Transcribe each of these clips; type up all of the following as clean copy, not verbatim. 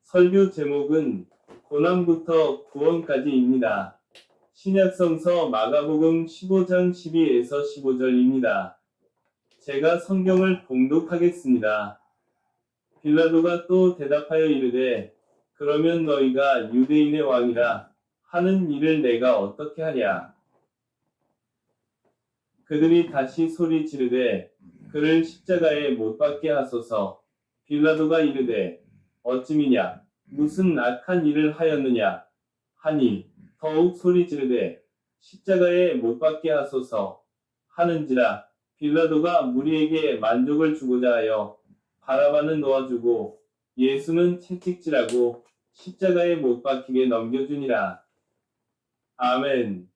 설교 제목은 고난부터 구원까지입니다. 신약성서 마가복음 15장 12에서 15절입니다. 제가 성경을 봉독하겠습니다. 빌라도가 또 대답하여 이르되 그러면 너희가 유대인의 왕이라 하는 일을 내가 어떻게 하랴. 그들이 다시 소리 지르되 그를 십자가에 못 박게 하소서. 빌라도가 이르되 어찌미냐 무슨 악한 일을 하였느냐 하니 더욱 소리 지르되 십자가에 못 박게 하소서 하는지라. 빌라도가 무리에게 만족을 주고자 하여 바라바는 놓아주고 예수는 채찍질하고 십자가에 못 박히게 넘겨주니라. 아멘.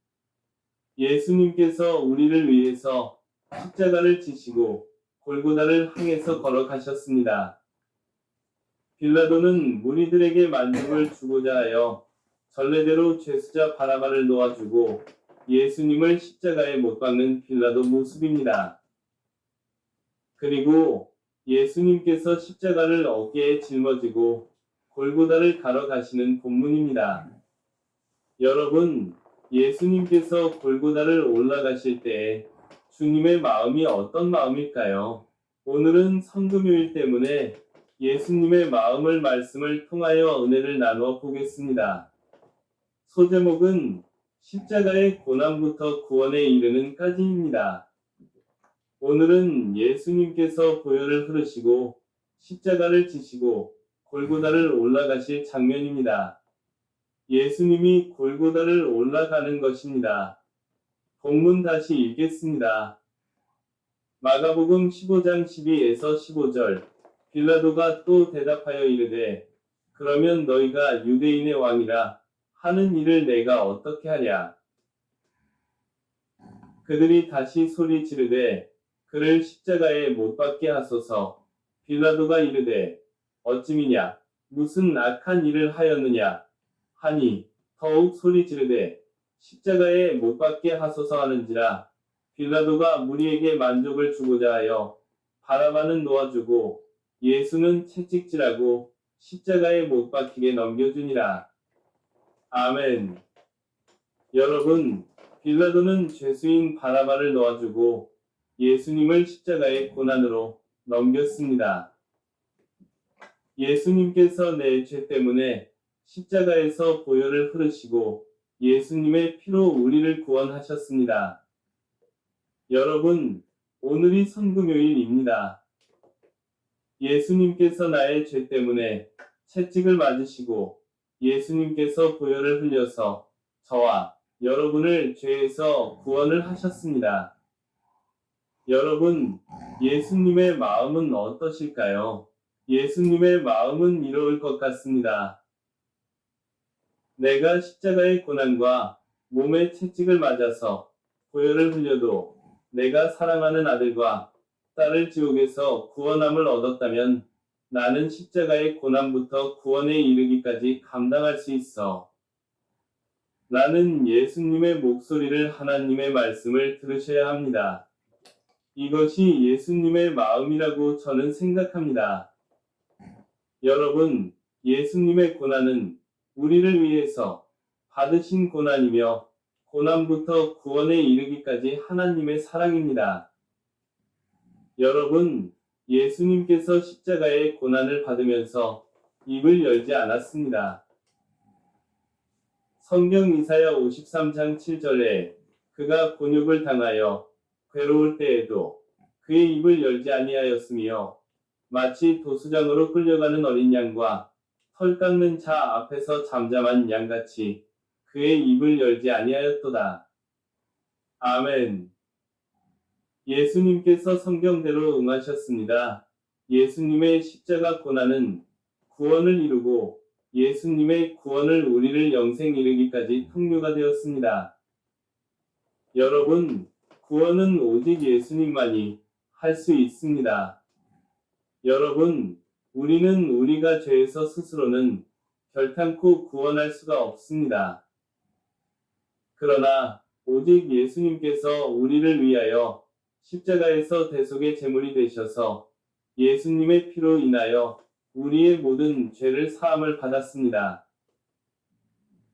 예수님께서 우리를 위해서 십자가를 지시고 골고다를 향해서 걸어가셨습니다. 빌라도는 무리들에게 만족을 주고자 하여 전례대로 죄수자 바라바를 놓아주고 예수님을 십자가에 못 박는 빌라도 모습입니다. 그리고 예수님께서 십자가를 어깨에 짊어지고 골고다를 가러 가시는 본문입니다. 여러분, 예수님께서 골고다를 올라가실 때 주님의 마음이 어떤 마음일까요? 오늘은 성금요일 때문에 예수님의 마음을 말씀을 통하여 은혜를 나누어 보겠습니다. 소제목은 십자가의 고난부터 구원에 이르는 까지입니다. 오늘은 예수님께서 보혈을 흐르시고 십자가를 지시고 골고다를 올라가실 장면입니다. 예수님이 골고다를 올라가는 것입니다. 본문 다시 읽겠습니다. 마가복음 15장 12에서 15절. 빌라도가 또 대답하여 이르되 그러면 너희가 유대인의 왕이라 하는 일을 내가 어떻게 하랴. 그들이 다시 소리 지르되 그를 십자가에 못 박게 하소서. 빌라도가 이르되 어찌미냐 무슨 악한 일을 하였느냐 하니 더욱 소리 지르되 십자가에 못 박게 하소서 하는지라. 빌라도가 무리에게 만족을 주고자 하여 바라바는 놓아주고 예수는 채찍질하고 십자가에 못 박히게 넘겨주니라. 아멘. 여러분, 빌라도는 죄수인 바라바를 놓아주고 예수님을 십자가의 고난으로 넘겼습니다. 예수님께서 내 죄 때문에 십자가에서 보혈을 흐르시고 예수님의 피로 우리를 구원하셨습니다. 여러분, 오늘이 성금요일입니다. 예수님께서 나의 죄 때문에 채찍을 맞으시고 예수님께서 보혈을 흘려서 저와 여러분을 죄에서 구원을 하셨습니다. 여러분, 예수님의 마음은 어떠실까요? 예수님의 마음은 이로울 것 같습니다. 내가 십자가의 고난과 몸에 채찍을 맞아서 보혈을 흘려도 내가 사랑하는 아들과 딸을 지옥에서 구원함을 얻었다면 나는 십자가의 고난부터 구원에 이르기까지 감당할 수 있어. 나는 예수님의 목소리를 하나님의 말씀을 들으셔야 합니다. 이것이 예수님의 마음이라고 저는 생각합니다. 여러분, 예수님의 고난은 우리를 위해서 받으신 고난이며 고난부터 구원에 이르기까지 하나님의 사랑입니다. 여러분, 예수님께서 십자가의 고난을 받으면서 입을 열지 않았습니다. 성경 이사야 53장 7절에 그가 곤욕을 당하여 괴로울 때에도 그의 입을 열지 아니하였으며 마치 도수장으로 끌려가는 어린 양과 털 깎는 자 앞에서 잠잠한 양같이 그의 입을 열지 아니하였도다. 아멘. 예수님께서 성경대로 응하셨습니다. 예수님의 십자가 고난은 구원을 이루고 예수님의 구원을 우리를 영생 이르기까지 통로가 되었습니다. 여러분, 구원은 오직 예수님만이 할 수 있습니다. 여러분, 우리는 우리가 죄에서 스스로는 결탄코 구원할 수가 없습니다. 그러나 오직 예수님께서 우리를 위하여 십자가에서 대속의 제물이 되셔서 예수님의 피로 인하여 우리의 모든 죄를 사함을 받았습니다.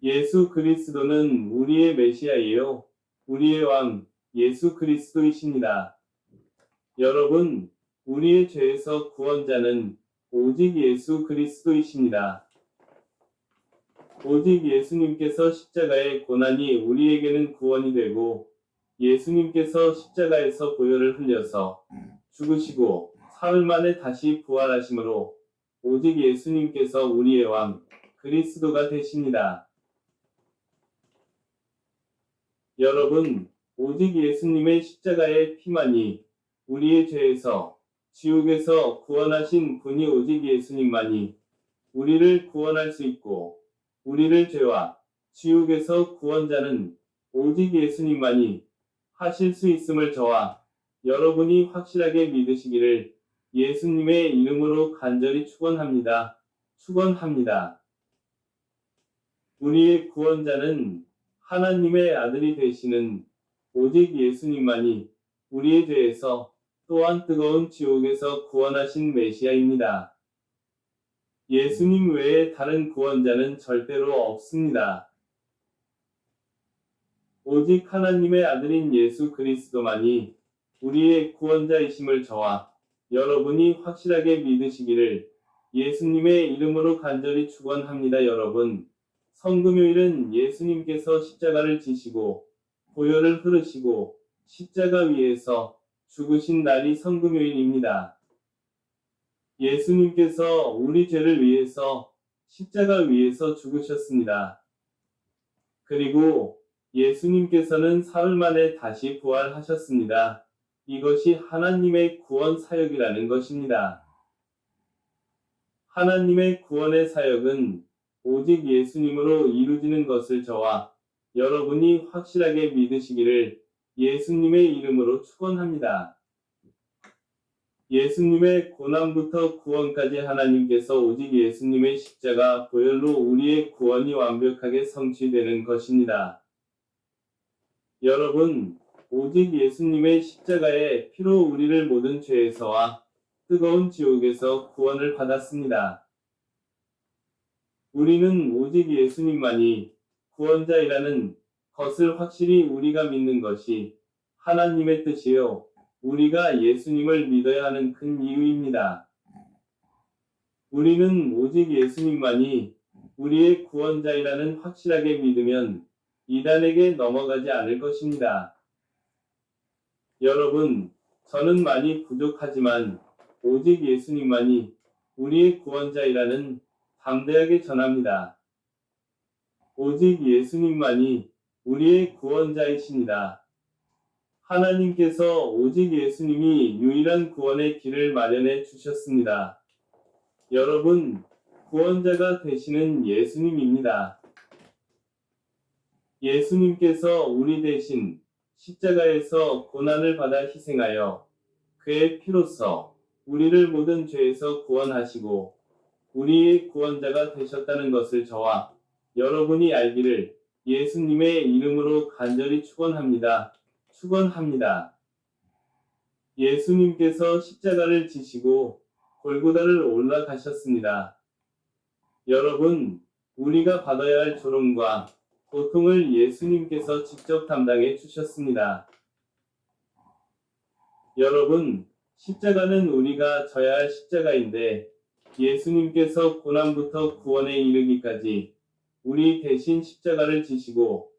예수 그리스도는 우리의 메시아이요, 우리의 왕, 예수 그리스도이십니다. 여러분, 우리의 죄에서 구원자는 오직 예수 그리스도이십니다. 오직 예수님께서 십자가의 고난이 우리에게는 구원이 되고 예수님께서 십자가에서 보혈을 흘려서 죽으시고 사흘 만에 다시 부활하심으로 오직 예수님께서 우리의 왕 그리스도가 되십니다. 여러분, 오직 예수님의 십자가의 피만이 우리의 죄에서 지옥에서 구원하신 분이 오직 예수님만이 우리를 구원할 수 있고 우리를 죄와 지옥에서 구원자는 오직 예수님만이 하실 수 있음을 저와 여러분이 확실하게 믿으시기를 예수님의 이름으로 간절히 축원합니다. 축원합니다. 우리의 구원자는 하나님의 아들이 되시는 오직 예수님만이 우리의 죄에서 또한 뜨거운 지옥에서 구원하신 메시아입니다. 예수님 외에 다른 구원자는 절대로 없습니다. 오직 하나님의 아들인 예수 그리스도만이 우리의 구원자이심을 저와 여러분이 확실하게 믿으시기를 예수님의 이름으로 간절히 축원합니다. 여러분, 성금요일은 예수님께서 십자가를 지시고 보혈을 흐르시고 십자가 위에서 죽으신 날이 성금요일입니다. 예수님께서 우리 죄를 위해서 십자가 위에서 죽으셨습니다. 그리고 예수님께서는 사흘 만에 다시 부활하셨습니다. 이것이 하나님의 구원 사역이라는 것입니다. 하나님의 구원의 사역은 오직 예수님으로 이루어지는 것을 저와 여러분이 확실하게 믿으시기를 예수님의 이름으로 축원합니다. 예수님의 고난부터 구원까지 하나님께서 오직 예수님의 십자가 보혈로 우리의 구원이 완벽하게 성취되는 것입니다. 여러분, 오직 예수님의 십자가의 피로 우리를 모든 죄에서와 뜨거운 지옥에서 구원을 받았습니다. 우리는 오직 예수님만이 구원자이라는 것을 확실히 우리가 믿는 것이 하나님의 뜻이요, 우리가 예수님을 믿어야 하는 큰 이유입니다. 우리는 오직 예수님만이 우리의 구원자이라는 확실하게 믿으면 이단에게 넘어가지 않을 것입니다. 여러분, 저는 많이 부족하지만 오직 예수님만이 우리의 구원자이라는 담대하게 전합니다. 오직 예수님만이 우리의 구원자이십니다. 하나님께서 오직 예수님이 유일한 구원의 길을 마련해 주셨습니다. 여러분, 구원자가 되시는 예수님입니다. 예수님께서 우리 대신 십자가에서 고난을 받아 희생하여 그의 피로써 우리를 모든 죄에서 구원하시고 우리의 구원자가 되셨다는 것을 저와 여러분이 알기를 예수님의 이름으로 간절히 축원합니다. 축원합니다. 예수님께서 십자가를 지시고 골고다를 올라가셨습니다. 여러분, 우리가 받아야 할 조롱과 고통을 예수님께서 직접 담당해 주셨습니다. 여러분, 십자가는 우리가 져야 할 십자가인데 예수님께서 고난부터 구원에 이르기까지 우리 대신 십자가를 지시고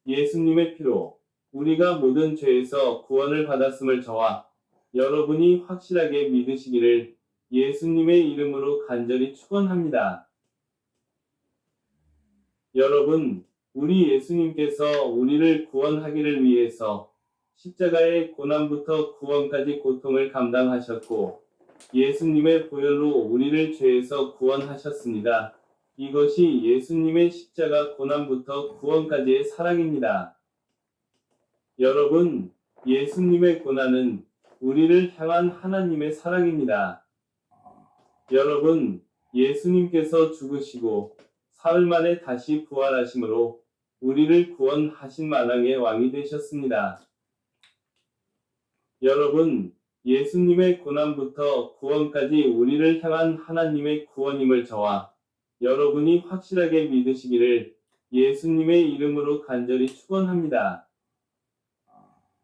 예수님의 피로 우리가 모든 죄에서 구원을 받았음을 저와 여러분이 확실하게 믿으시기를 예수님의 이름으로 간절히 축원합니다. 여러분, 우리 예수님께서 우리를 구원하기를 위해서 십자가의 고난부터 구원까지 고통을 감당하셨고 예수님의 보혈로 우리를 죄에서 구원하셨습니다. 이것이 예수님의 십자가 고난부터 구원까지의 사랑입니다. 여러분, 예수님의 고난은 우리를 향한 하나님의 사랑입니다. 여러분, 예수님께서 죽으시고 사흘 만에 다시 부활하심으로 우리를 구원하신 만왕의 왕이 되셨습니다. 여러분, 예수님의 고난부터 구원까지 우리를 향한 하나님의 구원임을 저와 여러분이 확실하게 믿으시기를 예수님의 이름으로 간절히 축원합니다.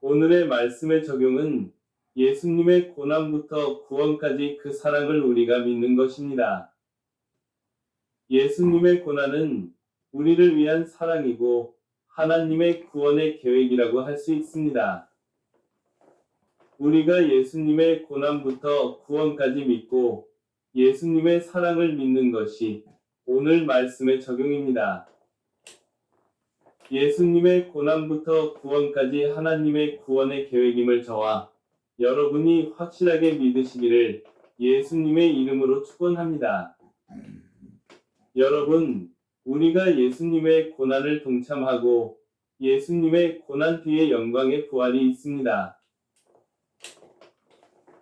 오늘의 말씀의 적용은 예수님의 고난부터 구원까지 그 사랑을 우리가 믿는 것입니다. 예수님의 고난은 우리를 위한 사랑이고 하나님의 구원의 계획이라고 할 수 있습니다. 우리가 예수님의 고난부터 구원까지 믿고 예수님의 사랑을 믿는 것이 오늘 말씀의 적용입니다. 예수님의 고난부터 구원까지 하나님의 구원의 계획임을 저와 여러분이 확실하게 믿으시기를 예수님의 이름으로 축원합니다. 여러분, 우리가 예수님의 고난을 동참하고 예수님의 고난 뒤에 영광의 부활이 있습니다.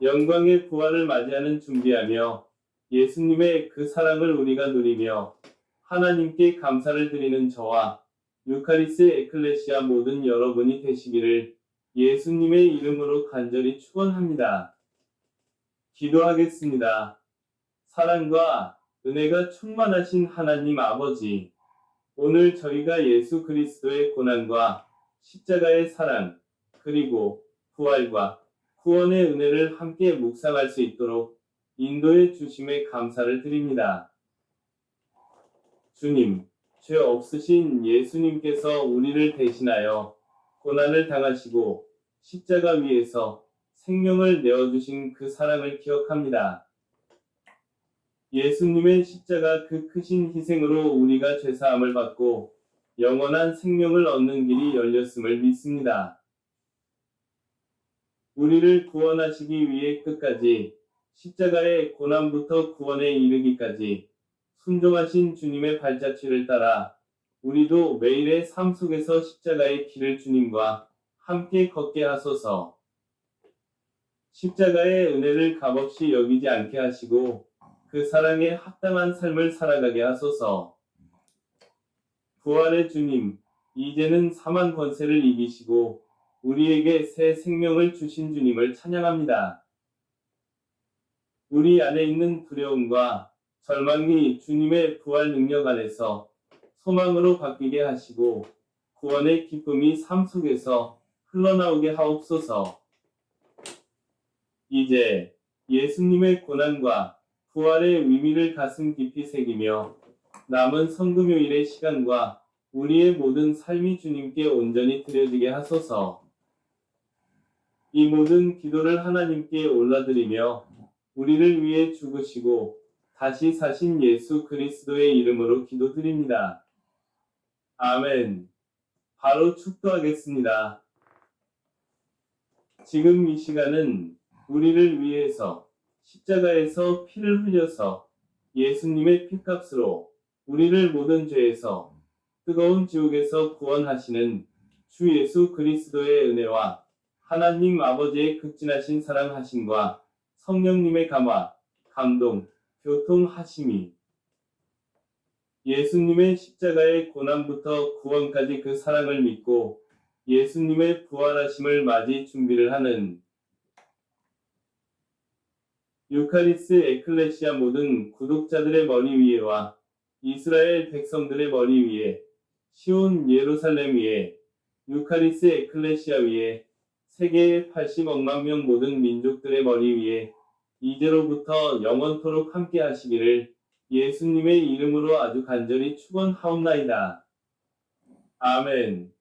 영광의 부활을 맞이하는 준비하며 예수님의 그 사랑을 우리가 누리며 하나님께 감사를 드리는 저와 유카리스 에클레시아 모든 여러분이 되시기를 예수님의 이름으로 간절히 축원합니다. 기도하겠습니다. 사랑과 은혜가 충만하신 하나님 아버지, 오늘 저희가 예수 그리스도의 고난과 십자가의 사랑, 그리고 부활과 구원의 은혜를 함께 묵상할 수 있도록 인도해 주심에 감사를 드립니다. 주님, 죄 없으신 예수님께서 우리를 대신하여 고난을 당하시고 십자가 위에서 생명을 내어주신 그 사랑을 기억합니다. 예수님의 십자가 그 크신 희생으로 우리가 죄사함을 받고 영원한 생명을 얻는 길이 열렸음을 믿습니다. 우리를 구원하시기 위해 끝까지 십자가의 고난부터 구원에 이르기까지 순종하신 주님의 발자취를 따라 우리도 매일의 삶 속에서 십자가의 길을 주님과 함께 걷게 하소서. 십자가의 은혜를 값없이 여기지 않게 하시고 그 사랑에 합당한 삶을 살아가게 하소서. 부활의 주님, 이제는 사망 권세를 이기시고 우리에게 새 생명을 주신 주님을 찬양합니다. 우리 안에 있는 두려움과 절망이 주님의 부활 능력 안에서 소망으로 바뀌게 하시고 구원의 기쁨이 삶 속에서 흘러나오게 하옵소서. 이제 예수님의 고난과 부활의 의미를 가슴 깊이 새기며 남은 성금요일의 시간과 우리의 모든 삶이 주님께 온전히 드려지게 하소서. 이 모든 기도를 하나님께 올려드리며 우리를 위해 죽으시고 다시 사신 예수 그리스도의 이름으로 기도드립니다. 아멘. 바로 축도하겠습니다. 지금 이 시간은 우리를 위해서 십자가에서 피를 흘려서 예수님의 피값으로 우리를 모든 죄에서 뜨거운 지옥에서 구원하시는 주 예수 그리스도의 은혜와 하나님 아버지의 극진하신 사랑하심과 성령님의 감화, 감동, 교통하심이 예수님의 십자가의 고난부터 구원까지 그 사랑을 믿고 예수님의 부활하심을 맞이 준비를 하는 유카리스 에클레시아 모든 구독자들의 머리 위에와 이스라엘 백성들의 머리 위에 시온 예루살렘 위에 유카리스 에클레시아 위에 세계의 80억만 명 모든 민족들의 머리 위에 이제로부터 영원토록 함께 하시기를 예수님의 이름으로 아주 간절히 축원하옵나이다. 아멘.